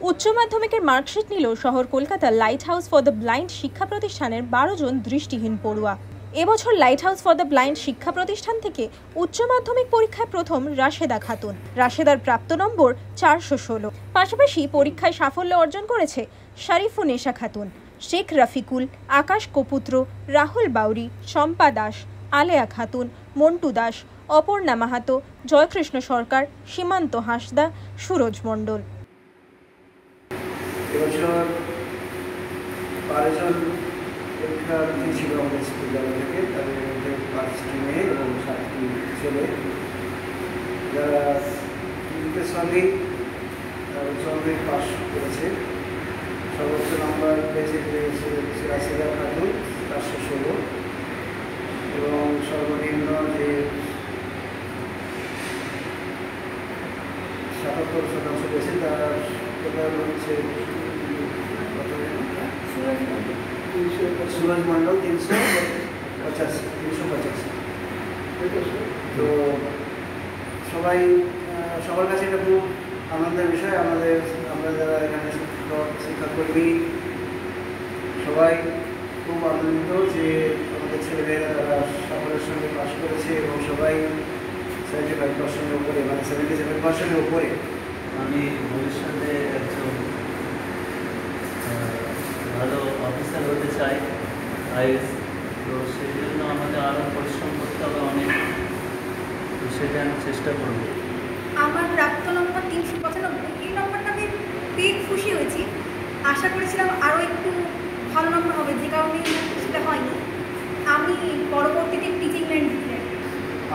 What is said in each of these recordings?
উচ্চ মাধ্যমিকের মার্কশিট নিল শহর কলকাতার light house for the blind শিক্ষা প্রতিষ্ঠানের 12 জন দৃষ্টিহীন পড়ুয়া। এবছর light house for the blind শিক্ষা প্রতিষ্ঠান থেকে উচ্চ মাধ্যমিক পরীক্ষায় প্রথম রাশেদা খাতুন। রাশেদার প্রাপ্ত নম্বর 416। পাশাপাশি পরীক্ষায় সাফল্য অর্জন করেছে শারিফুন্নেসা খাতুন, শেখ রফিকুল, আকাশ কপুত্র, রাহুল বাউরি, শম্পা দাস, আলেয়া খাতুন, মন্টু দাস, অপর্ণা মাহাতো, জয়কৃষ্ণ সরকার, সীমান্ত হাঁসদা, সুরজ মণ্ডল। এবছর 12 জন পরীক্ষা দিয়েছিল আমাদের স্কুল থেকে, তাদের মধ্যে 5টি মেয়ে এবং 7টি ছেলে, যারা সঙ্গেই উচ্চ মাধ্যমিক পাস করেছে। সর্বোচ্চ নাম্বার পেয়েছে রাশেদা খাতুন 416 এবং সর্বনিম্ন যে 77% পেয়েছে তার হচ্ছে সুরজ মণ্ডল 385। তো সবার কাছে এটা খুব আনন্দের বিষয়। আমরা যারা এখানে শিক্ষাকর্মী সবাই খুব আনন্দিত যে আমাদের ছেলেমেয়েরা তারা সকলের সঙ্গে পাস করেছে এবং সবাই 75%-এর উপরে, মানে 77%-এর উপরে। আমি ভবিষ্যতে একজন ভালো অফিসার হতে চাই, আইএস। তো সেই জন্য আমাদের আরও পরিশ্রম করতে হবে অনেক, তো সেটা আমি চেষ্টা করব। আমার প্রাপ্ত নম্বর 395। এই নম্বরটা আমি পেয়ে খুশি হয়েছি। আশা করেছিলাম আরও একটু ভালো নম্বর হবে, যে কারণে সেটা হয়নি। আমি পরবর্তীতে টিচিং লাইন দিতে।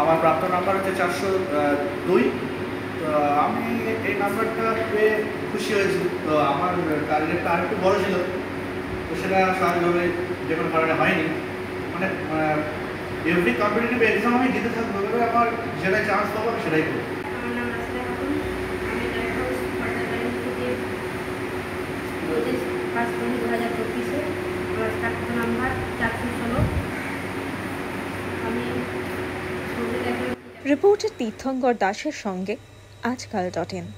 আমার প্রাপ্ত নাম্বার হচ্ছে 402। তো আমি এই নাম্বারটা পেয়ে খুশি হয়েছি। তো আমার টার্গেটটা আরেকটু বড় ছিল, তো সেটা স্বাভাবিকভাবে যে কোনো কারণে হয়নি। মানে এভরি কম্পিটিটিভ এক্সাম আমি দিতে থাকবো, এবার আমার যেটাই চান্স পাবো আমি সেটাই করবো। আমার নাম রাশেদা খাতুন। আমি light house for the blind থেকে পাস করি 2025-এ। আমার প্রাপ্ত নাম্বার 416। আমি রিপোর্টার তীর্থঙ্কর দাসের সঙ্গে আজকাল.in।